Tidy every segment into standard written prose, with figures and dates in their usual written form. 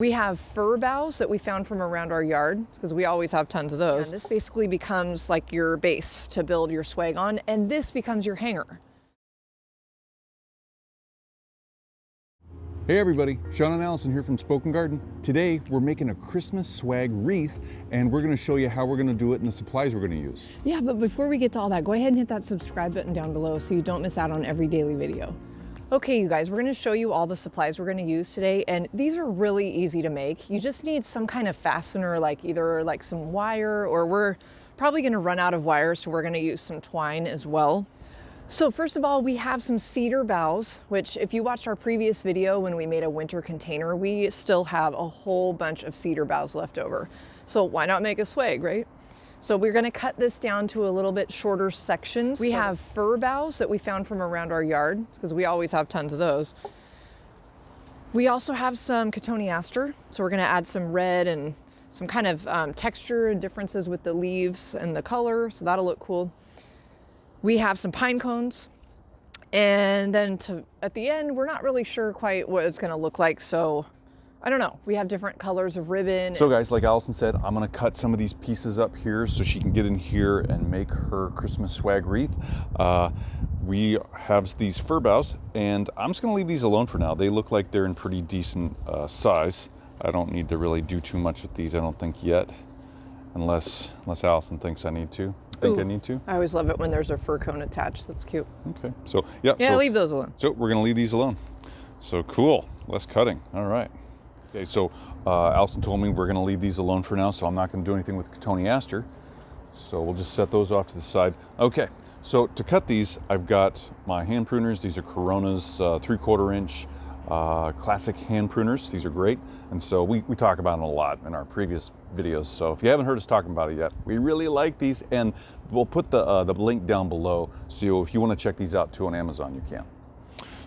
We have fir boughs that we found from around our yard because we always have tons of those. And this basically becomes like your base to build your swag on, and this becomes your hanger. Hey everybody, Sean and Allison here from Spoken Garden. Today we're making a Christmas swag wreath, and we're going to show you how we're going to do it and the supplies we're going to use. Yeah, but before we get to all that, go ahead and hit that subscribe button down below so you don't miss out on every daily video. Okay, you guys, we're going to show you all the supplies we're going to use today, and these are really easy to make. You just need some kind of fastener, like either like some wire, or we're probably going to run out of wire, so we're going to use some twine as well. So first of all, we have some cedar boughs, which if you watched our previous video when we made a winter container, we still have a whole bunch of cedar boughs left over. So why not make a swag, right? So we're going to cut this down to a little bit shorter sections. We have fir boughs that we found from around our yard because we always have tons of those. We also have some cotoneaster, so we're going to add some red and some kind of texture and differences with the leaves and the color, so that'll look cool. We have some pine cones, and then at the end, we're not really sure quite what it's going to look like, so I don't know. We have different colors of ribbon. So guys, like Allison said, I'm going to cut some of these pieces up here so she can get in here and make her Christmas swag wreath. We have these fir boughs, and I'm just going to leave these alone for now. They look like they're in pretty decent size. I don't need to really do too much with these, I don't think yet, unless Allison thinks I need to. I need to. I always love it when there's a fir cone attached. That's cute. Okay, so yeah. Yeah, leave those alone. So we're going to leave these alone. So cool, less cutting. All right. Okay, so Allison told me we're going to leave these alone for now, so I'm not going to do anything with cotoneaster. So we'll just set those off to the side. Okay, so to cut these, I've got my hand pruners. These are Corona's 3/4 inch classic hand pruners. These are great, and so we talk about them a lot in our previous videos. So if you haven't heard us talking about it yet, we really like these, and we'll put the link down below. So if you want to check these out too on Amazon, you can.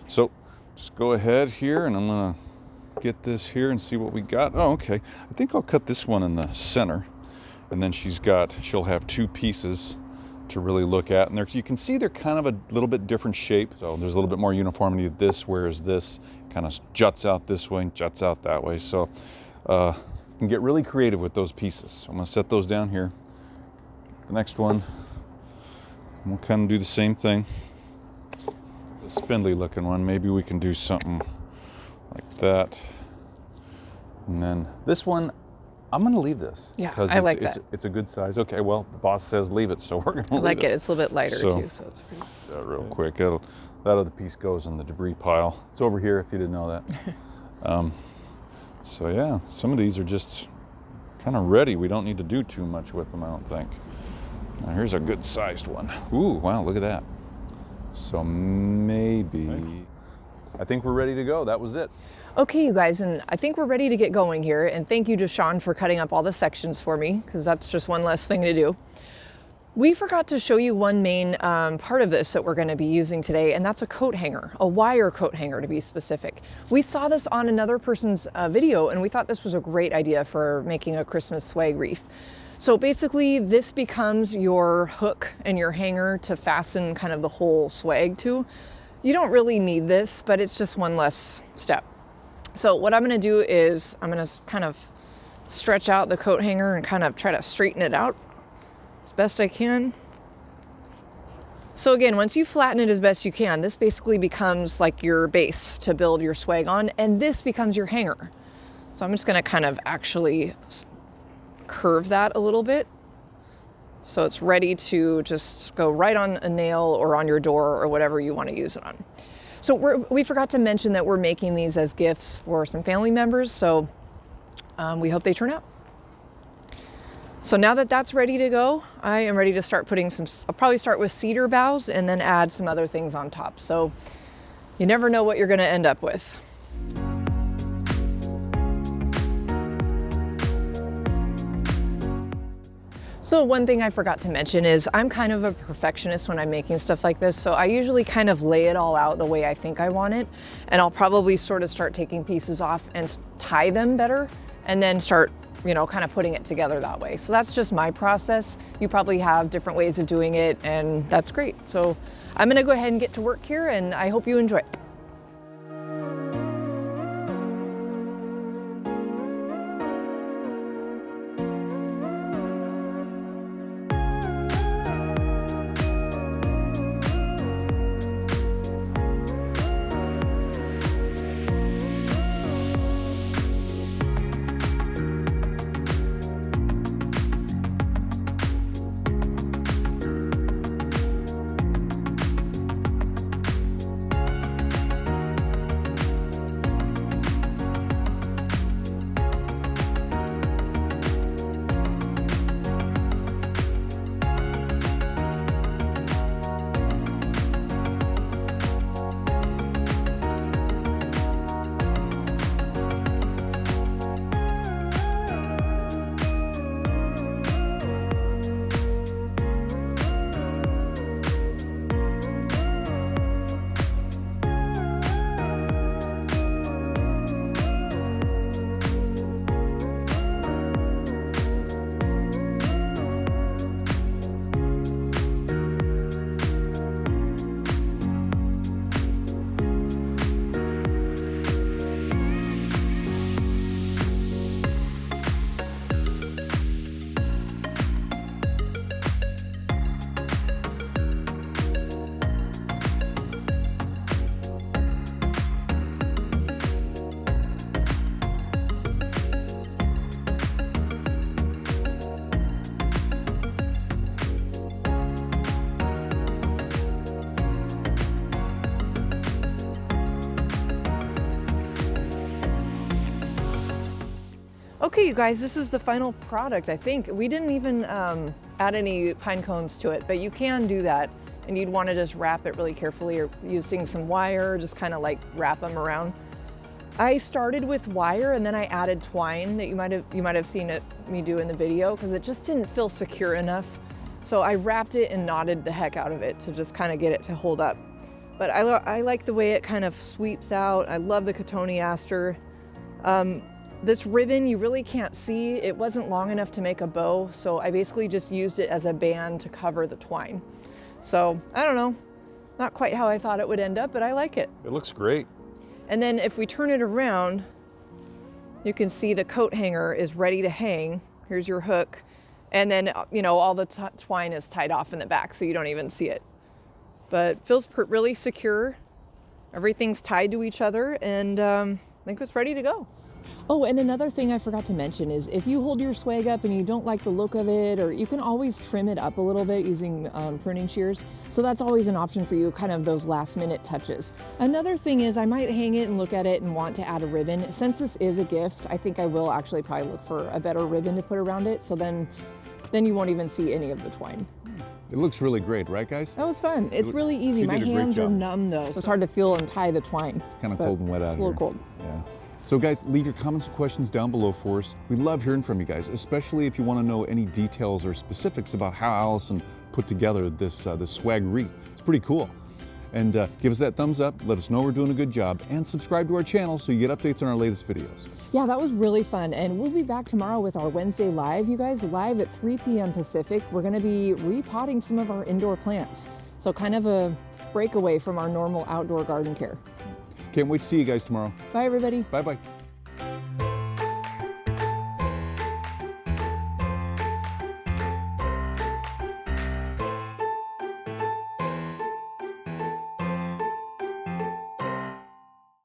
So just go ahead here, and I'm going to get this here and see what we got. Oh, okay. I think I'll cut this one in the center, and then she'll have two pieces to really look at, and you can see they're kind of a little bit different shape. So there's a little bit more uniformity to this, whereas this kind of juts out this way and juts out that way. So you can get really creative with those pieces. So I'm going to set those down here. The next one, we'll kind of do the same thing. The spindly looking one, maybe we can do something like that. And then this one, I'm going to leave this. Yeah, I like that. It's a good size. Okay, well, the boss says leave it, so we're going to leave it. I like it. It's a little bit lighter too, so it's pretty real quick. That other piece goes in the debris pile. It's over here if you didn't know that. So yeah, some of these are just kind of ready. We don't need to do too much with them, I don't think. Now here's a good sized one. Ooh, wow, look at that. So maybe, I think we're ready to go. That was it. Okay, you guys, and I think we're ready to get going here. And thank you to Sean for cutting up all the sections for me, because that's just one less thing to do. We forgot to show you one main part of this that we're going to be using today, and that's a coat hanger, a wire coat hanger to be specific. We saw this on another person's video, and we thought this was a great idea for making a Christmas swag wreath. So basically, this becomes your hook and your hanger to fasten kind of the whole swag to. You don't really need this, but it's just one less step. So what I'm going to do is I'm going to kind of stretch out the coat hanger and kind of try to straighten it out as best I can. So again, once you flatten it as best you can, this basically becomes like your base to build your swag on, and this becomes your hanger. So I'm just going to kind of actually curve that a little bit so it's ready to just go right on a nail or on your door or whatever you want to use it on. So we forgot to mention that we're making these as gifts for some family members, so we hope they turn out. So now that that's ready to go, I am ready to start putting I'll probably start with cedar boughs and then add some other things on top. So you never know what you're going to end up with. So one thing I forgot to mention is I'm kind of a perfectionist when I'm making stuff like this, so I usually kind of lay it all out the way I think I want it, and I'll probably sort of start taking pieces off and tie them better, and then start, you know, kind of putting it together that way. So that's just my process. You probably have different ways of doing it, and that's great. So I'm gonna go ahead and get to work here, and I hope you enjoy it. Okay, you guys, this is the final product, I think. We didn't even add any pine cones to it, but you can do that. And you'd want to just wrap it really carefully, or using some wire, just kind of like wrap them around. I started with wire and then I added twine that you might have seen me do in the video, because it just didn't feel secure enough. So I wrapped it and knotted the heck out of it to just kind of get it to hold up. But I like the way it kind of sweeps out. I love the cotoneaster. This ribbon you really can't see. It wasn't long enough to make a bow, so I basically just used it as a band to cover the twine. So I don't know, not quite how I thought it would end up, but I like it. It looks great. And then if we turn it around, you can see the coat hanger is ready to hang. Here's your hook. And then, you know, all the twine is tied off in the back, so you don't even see it. But feels really secure. Everything's tied to each other, and I think it's ready to go. Oh, and another thing I forgot to mention is if you hold your swag up and you don't like the look of it, or you can always trim it up a little bit using pruning shears. So that's always an option for you, kind of those last minute touches. Another thing is I might hang it and look at it and want to add a ribbon. Since this is a gift, I think I will actually probably look for a better ribbon to put around it. So then you won't even see any of the twine. It looks really great, right guys? That was fun. It's really easy. My hands are numb though, so it's hard to feel and tie the twine. It's kind of cold and wet out here. It's a little cold. Yeah. So guys, leave your comments and questions down below for us. We love hearing from you guys, especially if you want to know any details or specifics about how Allison put together this swag wreath. It's pretty cool. And give us that thumbs up, let us know we're doing a good job, and subscribe to our channel so you get updates on our latest videos. Yeah, that was really fun. And we'll be back tomorrow with our Wednesday Live, you guys, live at 3 p.m. Pacific. We're going to be repotting some of our indoor plants. So kind of a breakaway from our normal outdoor garden care. Can't wait to see you guys tomorrow. Bye, everybody. Bye-bye.